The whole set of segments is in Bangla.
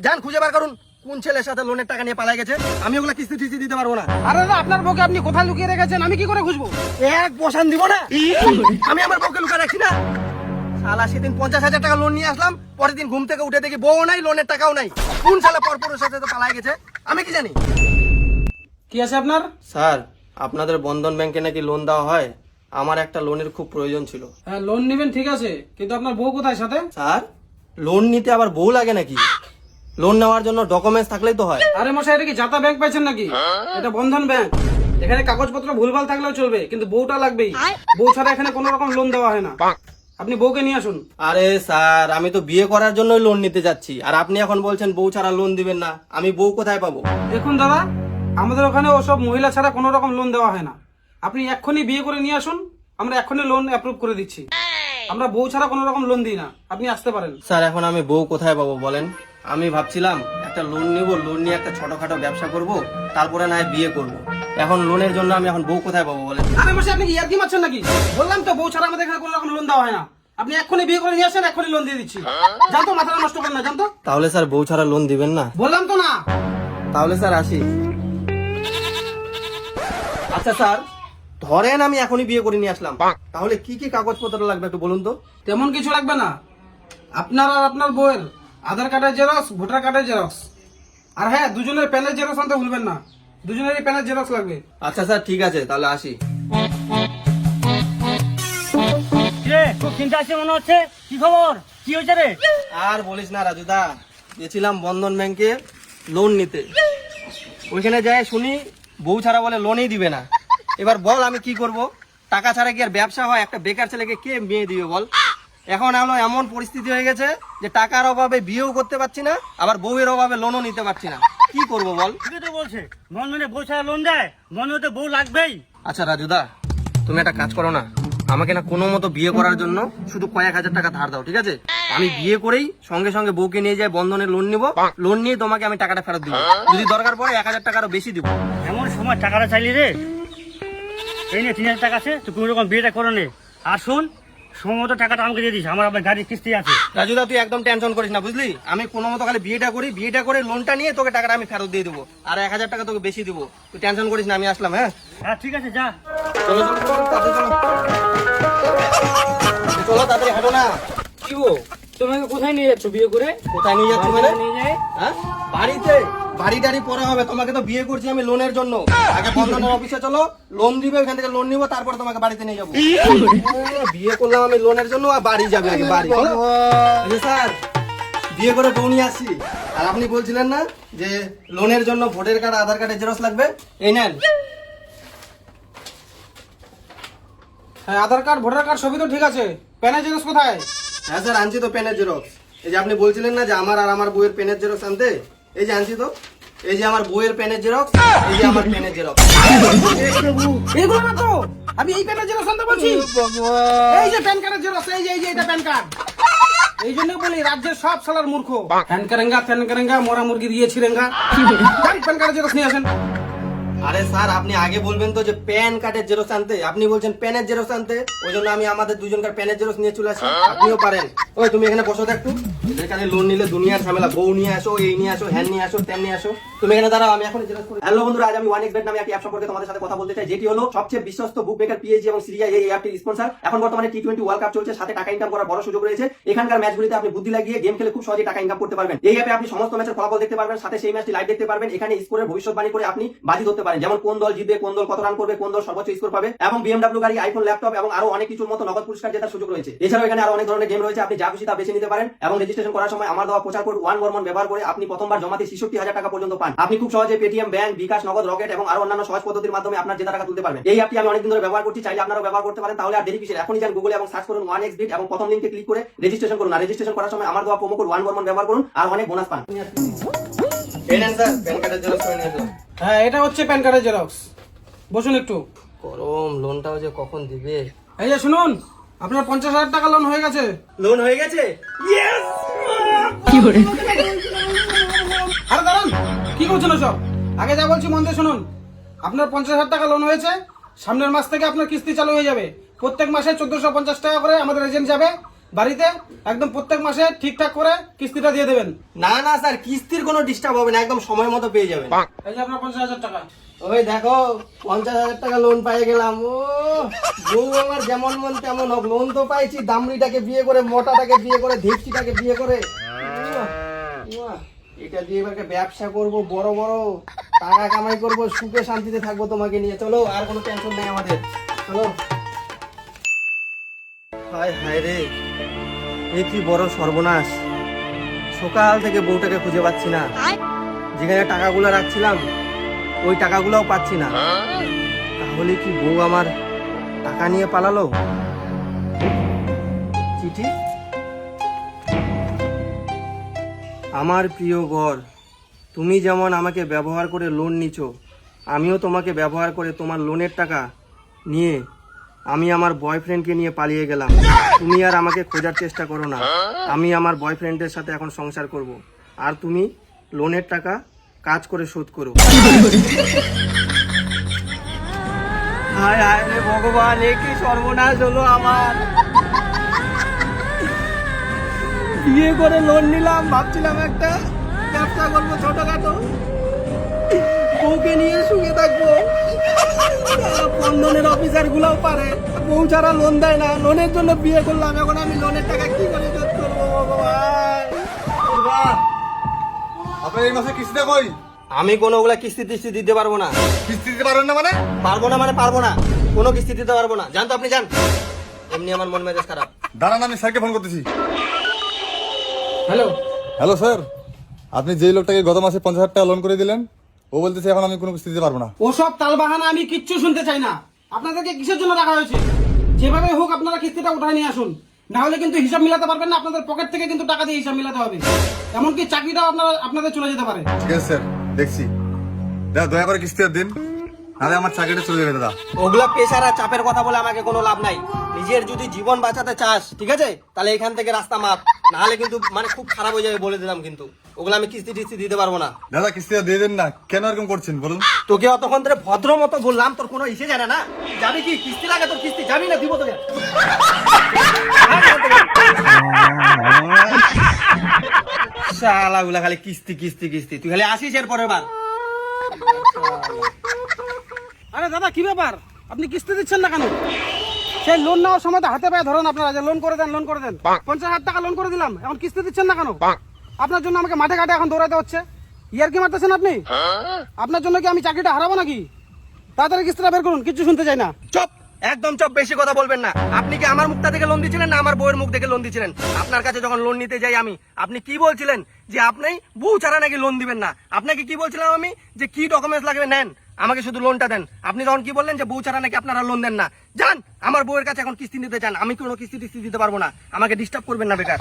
যান খুঁজে বার করুন কোন ছেলের সাথে লোনের টাকা নিয়ে পালাই গেছে। আমি ওগুলা কিস্তি টিস্তি দিতে পারবো না। আরে দাদা, আপনার বউকে আপনি কোথায় লুকিয়ে রেখেছেন আমি কি করে খুঁজবো? এক বসান দিব না। আমি আমার বউকে লুকা রাখছি না। শালা সেদিন 50,000 টাকা লোন নিয়ে আসলাম, পরের দিন ঘুম থেকে উঠে দেখি বউ নাই, লোনের টাকাও নাই। কোন শালা পরপুরের সাথে তো পালাই গেছে, আমি কি জানি। কি আছে আপনার? স্যার, আপনাদের বন্ধন ব্যাংকে নাকি লোন দেওয়া হয়। আমার একটা লোনের খুব প্রয়োজন ছিল। হ্যাঁ, লোন নেবেন ঠিক আছে, কিন্তু আপনার বউ কোথায় সাথে? স্যার, লোন নিতে আবার বউ লাগে নাকি? লোন নেওয়ার জন্য ডকুমেন্টস থাকলেই তো হয়। আরে মশাই, এটা কি জাতা ব্যাংক পাইছেন নাকি? এটা বন্ধন ব্যাংক। এখানে কাগজপত্র ভুলভাল থাকলেও চলবে, কিন্তু বউটা লাগবেই। বউ ছাড়া এখানে কোনো রকম লোন দেওয়া হয় না। আপনি বউকে নিয়ে আসুন। আরে স্যার, আমি তো বিয়ে করার জন্যই লোন নিতে যাচ্ছি, আর আপনি এখন বলছেন বউ ছাড়া লোন দিবেন না। আমি বউ কোথায় পাবো? দেখুন দাদা, আমাদের ওখানে ওসব মহিলা ছাড়া কোনো রকম লোন দেওয়া হয় না। আপনি এক্ষুনি বিয়ে করে নিয়ে আসুন, আমরা এক্ষুনি লোন অ্যাপ্রুভ করে দিচ্ছি। আমরা বউ ছাড়া কোনো রকম লোন দিই না, আপনি আসতে পারেন। স্যার, এখন আমি বউ কোথায় পাবো বলেন? আমি ভাবছিলাম একটা লোন নিব, লোন নিয়ে একটা ছোটখাটো ব্যবসা করব, তারপরে না হয় বিয়ে করব। এখন লোনের জন্য আমি এখন বউ কোথায় পাবো বলেন? আরে মশাই, আপনি কি ইয়ার্কি মারছেন নাকি? বললাম তো বউ ছাড়া আমাদের এখানে কোনো রকম লোন দেওয়া হয় না। আপনি এক্ষুনি বিয়ে করে নিয়ে আসেন, এক্ষুনি লোন দিয়ে দিচ্ছি। জানতো, মাথাটা নষ্ট করেন না, জানতো। তাহলে স্যার বউ ছাড়া লোন দিবেন না? বললাম তো না। তাহলে স্যার আসি। আচ্ছা স্যার, ধরেন আমি এখনই বিয়ে করে নিয়ে আসলাম, তাহলে কি কি কাগজপত্র লাগবে একটু বলুন তো। তেমন কিছু লাগবে না। আপনার আর আপনার বউয়ের আধার কার্ডের জেরক্স, ভোটার কার্ডের জেরক্স, আর হ্যাঁ, দুজনের প্যানের জেরক্স আনতে ভুলবেন না। দুজনেরই প্যানের জেরক্স লাগবে। আচ্ছা স্যার, ঠিক আছে, তাহলে আসি। খুব চিন্তা আছে মনে হচ্ছে, কি খবর, কি হয়েছে রে? আর বলিস না রাজুদা, গেছিলাম বন্ধন ব্যাংকে লোন নিতে। ওইখানে যাই শুনি বউ ছাড়া বলে লোনই দিবে না। এবার বল আমি কি করব? টাকা ছাড়া কি আর ব্যবসা হয়? একটা বেকার ছেলেকে কে মেয়ে দিবে বল? এখন হলো এমন পরিস্থিতি হয়ে গেছে যে টাকার অভাবে বিয়েও করতে পারছি না, আবার বউয়ের অভাবে লোনও নিতে পারছি না। কি করব বল? ঠিকই তো বলছে, বন্ধনে বউ ছাড়া লোন দেয়, বন্ধনে তো বউ লাগবেই। আচ্ছা রাজুদা, তুমি একটা কাজ করো না, আমাকে না কোনো মতো বিয়ে করার জন্য শুধু কয়েক হাজার টাকা ধার দাও, ঠিক আছে? আমি বিয়ে করেই সঙ্গে সঙ্গে বউকে নিয়ে যাই বন্ধনের লোন নিব, লোন নিয়ে তোমাকে আমি টাকাটা ফেরত দিব। যদি দরকার পড়ে 1,000 টাকারও বেশি দিব। এমন সময় টাকাটা চাইলি রে, এই নে 3,000 টাকা আছে, তুই কোনো রকম বিয়েটা করে নে। আর শোন, সময় মতো টাকাটা আমাকে দিয়ে দিস, আমার আবার গাড়ির কিস্তি আছে। রাজুদা, তুই একদম টেনশন করিস না, বুঝলি? আমি কোনো মতো খালি বিয়েটা করে লোনটা নিয়ে তোকে টাকাটা আমি ফেরত দিয়ে দেবো, আর 1,000 টাকা তোকে বেশি দিব। তুই টেনশন করিস না, আমি আসলাম। হ্যাঁ হ্যাঁ ঠিক আছে, যা। চলো চলো চলো, তাড়াতাড়ি চলো। চলো তাড়াতাড়ি, হাঁটো না। কি গো, তোমাকে কোথায় নিয়ে যাচ্ছ বিয়ে করে? কোথায় নিয়ে যাচ্ছি মানে? নিয়ে যায়। হ্যাঁ, বাড়িতে। বাড়ি টাড়ি পরে হবে, তোমাকে তো বিয়ে করছি আমি লোনের জন্য। আগে বন্ধনের অফিসে চলো, লোন দিবে, ওখান থেকে লোন নিবো, তারপরে তোমাকে বাড়িতে নিয়ে যাবো। বিয়ে করলাম আমি লোনের জন্য, আর বাড়ি যাবে আগে, বাড়ি। চলো। আরে স্যার, বিয়ে করে বউ নিয়ে আসছি, আর আপনি বলছিলেন না যে লোনের জন্য ভোটার কার্ড, আধার কার্ডের জেরক্স লাগবে? এই নেন। হ্যাঁ, আধার কার্ড, ভোটার কার্ড সবই তো ঠিক আছে, প্যানের জেরক্স কোথায়? হ্যাঁ স্যার, আনছি তো পেনের জেরক্স। এই যে আপনি বলছিলেন না যে আমার আর আমার বউয়ের পেনের জেরক্স আনতে, এই যে আনছি তো। এই যে আমার বউয়ের পেনের জেরক্স, এই যে আমার পেনের জেরক্স। এগুলো না তো, আমি এই প্যানের জেরক্স আনতে বলছি। এই যে প্যান কার্ডের জেরক্স, এই যে এটা প্যান কার্ড। এই জন্য বলি রাজ্যের সব সালার মূর্খ। ফ্যান কারেঙ্গা মোরা মুরগি দিয়ে ছিরেঙ্গা। প্যান কার্ডের জেরক্স নিয়ে আসেন। আরে স্যার, আপনি আগে বলবেন তো যে প্যান কার্ডের জেরক্স আনতে, আপনি বলছেন প্যানের জেরক্স আনতে। ওই জন্য আমি আমাদের দুজনকার প্যানের জেরক্স নিয়ে চলে আসি। আপনিও পারেন। ওই তুমি এখানে বসো একটু। এখানে লোন নিলে দুনিয়ার ঝামেলা, বউ নিয়ে আসো, এই নিয়ে আসো, হ্যান নিয়ে আসো, তেন নিয়ে আসো। তুমি এখানে দাঁড়াও, আমি এখন জেরক্স করি। হ্যালো বন্ধুরা, আজ আমি 1xBet নামে একটি অ্যাপ সম্পর্কে তোমাদের সাথে কথা বলতে চাই, যেটি হলো সবচেয়ে বিশ্বস্ত বুক মেকার পিএজি এবং সিরিয়া এই অ্যাপটির স্পন্সর। এখন বর্তমানে টি20 ওয়ার্ল্ড কাপ চলছে, সাথে টাকা ইনকাম করার বড় সুযোগ রয়েছে। এখানকার ম্যাচগুলিতে আপনি বুদ্ধি লাগিয়ে গেম খেলে খুব সহজেই টাকা ইনকাম করতে পারবেন। এই অ্যাপে আপনি সমস্ত ম্যাচের ফলাফল দেখতে পারবেন, সাথে সেই ম্যাচটি লাইভ দেখতে পারবেন। এখানে স্কোরের ভবিষ্যৎবাণী করে আপনি বাজি ধরতে পারেন, যেমন কোন দল জিতবে, কোন দল কত রান করবে, কোন দল সর্বোচ্চ স্কোর পাবে, এবং বিএমডব্লিউ গাড়ি, আইফোন, ল্যাপটপ এবং আরো অনেক কিছুর মতো নগদ পুরস্কার জেতার সুযোগ রয়েছে। এছাড়াও এখানে আরো অনেক ধরনের গেম রয়েছে, আপনি যা খুশি তা বেছে নিতে পারেন। এবং রেজিস্ট্রেশন করার সময় আমার দেওয়া প্রচার কোড 1GORMON ব্যবহার করে আপনি প্রথমবার জমাতে 66,000 টাকা পর্যন্ত পান। আপনি খুব সহজে পেটিএম, ব্যাংক, বিকাশ, নগদ, রকেট এবং আরো অন্যান্য সহজ পদ্ধতির মাধ্যমে আপনার জেতা টাকা তুলতে পারবেন। এই অ্যাপটি আমি অনেকদিন ধরে ব্যবহার করছি, চাইলে আপনারাও ব্যবহার করতে পারেন। তাহলে আর দেরি কিসের? এখনই যান গুগলে এবং সার্চ করুন 1xBet এবং প্রথম লিংকে ক্লিক করে রেজিস্ট্রেশন করুন। আর রেজিস্ট্রেশন করার সময় আমার দেওয়া প্রোমো কোড 1GORMON ব্যবহার করুন, আর অনেক বোনাস পান। এই নেন স্যার, প্যান কার্ডের জেরক্স করে নিয়ে আসলাম। হ্যাঁ, এটা হচ্ছে প্যান কার্ডের জেরক্স। বসুন একটু। গরম, লোনটাও যে কখন দিবে। এই যে শুনুন, আপনার 50,000 টাকা লোন হয়ে গেছে। লোন হয়ে গেছে? আরে দাঁড়ান, কি করছেন সব? আগে যা বলছি মন দিয়ে শুনুন। আপনার 50,000 টাকা লোন হয়েছে। সামনের মাস থেকে আপনার কিস্তি চালু হয়ে যাবে। প্রত্যেক মাসে 1450 টাকা করে আমাদের এজেন্ট যাবে, বাড়িতে একদম প্রত্যেক মাসে ঠিকঠাক করে কিস্তিটা দিয়ে দেবেন। না না স্যার, কিস্তির কোনো ডিস্টার্ব হবে না, একদম সময় মতো পেয়ে যাবেন। এই যে আপনার 50,000 টাকা। ওই দেখো 50,000 টাকা লোন পেয়ে গেলাম। ও বউ আমার যেমন মন তেমন হোক, লোন তো পাইছি, দামড়িটাকে বিয়ে করে, মোটাটাকে বিয়ে করে, ধীপসিটাকে বিয়ে করে। উয়াহ, উয়াহ, এটা দিয়ে এবার একটা ব্যবসা করব, বড় বড় টাকা কামাই করব, সুখে শান্তিতে থাকবো তোমাকে নিয়ে। চলো, আর কোনো টেনশন নেই আমাদের, চলো। হায় হায় রে, এ কি বড় সর্বনাশ! সকাল থেকে বউটাকে খুঁজে পাচ্ছি না, যেখানে টাকাগুলো রাখছিলাম ওই টাকাগুলোও পাচ্ছি না। তাহলে কি বউ আমার টাকা নিয়ে পালালো? চিঠি। আমার প্রিয় ঘর, তুমি যেমন আমাকে ব্যবহার করে লোন নিছো, আমিও তোমাকে ব্যবহার করে তোমার লোনের টাকা নিয়ে আমি আমার বয়ফ্রেন্ডকে নিয়ে পালিয়ে গেলাম। তুমি আর আমাকে খোঁজার চেষ্টা করো না, আমি আমার বয়ফ্রেন্ডের সাথে এখন সংসার করব, আর তুমি লোনের টাকা কাজ করে শোধ করো। হায় হায় রে ভগবান, এ কি সর্বনাশ হলো আমার! বিয়ে করে লোন নিলাম, ভাবছিলাম একটা ব্যবসা করবো ছোটখাটো, বউকে নিয়ে সুখে থাকবো। বন্ধনের অফিসার গুলাও পারে, বউ ছাড়া লোন দেয় না, লোনের জন্য বিয়ে করলাম, এখন আমি লোনের টাকা কি করে শোধ করবো ভগবান! আপনার এই মাসে কিস্তিটা কই? আমি কোনো ওগুলা কিস্তি টিস্তি দিতে পারবো না। কিস্তি দিতে পারবেন না মানে? পারবো না মানে পারবো না, কোনো কিস্তি দিতে পারবো না, জান তো আপনি, জান। এমনি আমার মন মেজাজ খারাপ। দাঁড়ান, আমি স্যারকে ফোন করতেছি। হ্যালো, হ্যালো স্যার, আপনি যেই লোকটাকে গত মাসে 50,000 টাকা লোন করে দিলেন, ও বলতেছে এখন আমি কোনো কিস্তি দিতে পারবো না। ওসব তালবাহানা আমি কিচ্ছু শুনতে চাই না। আপনাদেরকে কিসের জন্য রাখা হয়েছে? যেভাবে হোক আপনারা কিস্তিটা উঠায় নিয়ে আসুন, না হলে কিন্তু হিসাব মিলাতে পারবেন না। আপনাদের পকেট থেকে কিন্তু টাকা দিয়ে হিসাব মিলাতে হবে, এমনকি চাকরিটাও আপনাদের চলে যেতে পারে। ঠিক আছে স্যার, দেখছি। দাদা দয়া করে কিস্তি দিন, নাহলে আমার চাকরিটা চলে যাবে দাদা। ওগুলা পেশার আর চাপের কথা বলে আমাকে কোনো লাভ নাই। নিজের যদি জীবন বাঁচাতে চাস, ঠিক আছে, তাহলে এখান থেকে রাস্তা মাপ, না হলে কিন্তু মানে খুব খারাপ হয়ে যাবে, বলে দিলাম। কিন্তু ওগুলো আমি কিস্তি টিস্তি দিতে পারবো না। দাদা কিস্তিটা দিয়ে দেন না, কেন এরকম করছেন বলুন? তোকে অতক্ষণ ধরে ভদ্র মতো বললাম, তোর কোনো ইসে জানে না। যাবি কি? কিস্তি লাগে তোর, কিস্তি যাবি না, দিব তোকে। শালাগুলা খালি কিস্তি কিস্তি কিস্তি, তুই খালি আসিস এর পরের বার। আরে দাদা, কি ব্যাপার? আপনি কিস্তি দিচ্ছেন না কেন? সেই লোন নেওয়ার সময় তো হাতে পায়ে ধরেন আপনারা, যে লোন করে দেন, লোন করে দেন। 50,000 টাকা লোন করে দিলাম, এখন কিস্তি দিচ্ছেন না কেন? আপনার জন্য আমাকে মাঠে ঘাটে এখন দৌড়াতে হচ্ছে। ইয়ার কি মারতেছেন আপনি? আপনার জন্য কি আমি চাকরিটা হারাবো নাকি? তাড়াতাড়ি কিস্তিটা বের করুন, কিচ্ছু শুনতে চাই না। চুপ, একদম চুপ, বেশি কথা বলবেন না। আপনি কি আমার মুখটা থেকে লোন দিয়েছিলেন না আমার বউয়ের মুখ থেকে লোন দিয়েছিলেন? আপনার কাছে যখন লোন নিতে যাই আমি, আপনি কি বলছিলেন? যে আপনি বউ ছাড়া নাকি লোন দিবেন না। আপনাকে কি বলছিলাম আমি? যে কি ডকুমেন্টস লাগবে নেন, আমাকে শুধু লোনটা দেন। আপনি তখন কি বললেন? যে বউ ছাড়া নাকি আপনারা লোন দেন না। যান, আমার বউয়ের কাছে এখন কিস্তি নিতে চান, আমি কোনো কিস্তি টিস্তি দিতে পারবো না, আমাকে ডিস্টার্ব করবেন না বেকার।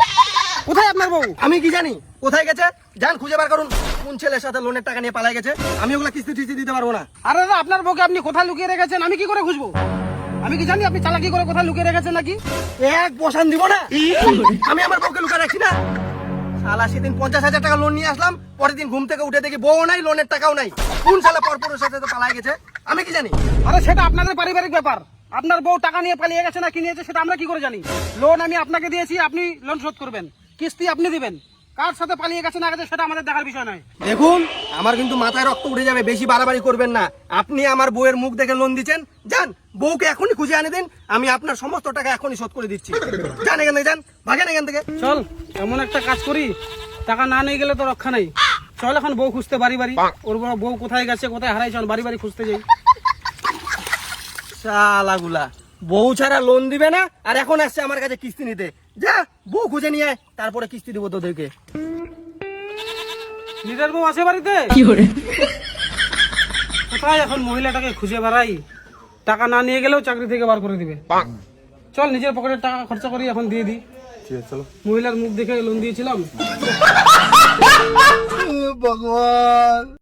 কোথায় আপনার বউ? আমি কি জানি কোথায় গেছে? যান খুঁজে বার করুন, কোন ছেলের সাথে লোনের টাকা নিয়ে পালাই গেছে। আমি ওগুলা কিস্তি টিস্তি দিতে পারবো না। আরে দাদা, আপনার বউকে আপনি কোথায় লুকিয়ে রেখেছেন আমি কি করে খুঁজবো? আমি কি জানি আপনি চালাকি করে কোথায় লুকিয়ে রেখেছেন নাকি? এক বসান দিব না, আমি আমার বউকে লুকা রাখছি না। শালা সেদিন 50,000 টাকা লোন নিয়ে আসলাম, পরের দিন ঘুম থেকে উঠে দেখি বউ নাই, লোনের টাকাও নাই। কোন শালা পরপরের সাথে তো পালাই গেছে, আমি কি জানি? আরে সেটা আপনাদের পারিবারিক ব্যাপার। আপনার বউ টাকা নিয়ে পালিয়ে গেছে না কি নিয়েছে সেটা আমরা কি করে জানি? লোন আমি আপনাকে দিয়েছি, আপনি লোন শোধ করবেন, কিস্তি আপনি দিবেন। কার সাথে পালিয়ে গেছে না গেছে সেটা আমাদের দেখার বিষয় নয়। দেখুন, আমার কিন্তু মাথায় রক্ত উঠে যাবে, বেশি বাড়াবাড়ি করবেন না। আপনি আমার বউয়ের মুখ দেখে লোন দিচ্ছেন, যান বউকে এখনই খুঁজে আনে দিন, আমি আপনার সমস্ত টাকা এখনই শোধ করে দিচ্ছি। যান এখান থেকে, যান, ভাগেন এখান থেকে। চল, এমন একটা কাজ করি, টাকা না নিয়ে গেলে তো রক্ষা নেই। চল এখন বউ খুঁজতে বাড়ি বাড়ি, ওর বউ কোথায় গেছে কোথায় হারাই, চল বাড়ি বাড়ি খুঁজতে যাই। শালাগুলা বউ ছাড়া লোন দিবে না, আর এখন আসছে আমার কাছে কিস্তি নিতে। যা বউ খুঁজে নিয়ে আয়, তারপরে কিস্তি দিব তোদেরকে। নিজের বউ আছে বাড়িতে? কোথায় এখন মহিলাটাকে খুঁজে বেড়াই, টাকা না নিয়ে গেলেও চাকরি থেকে বার করে দিবে। চল নিজের পকেটের টাকা খরচা করি, এখন দিয়ে দিই। ঠিক আছে চলো। মহিলার মুখ দেখে লোন দিয়েছিলাম। ভগবান।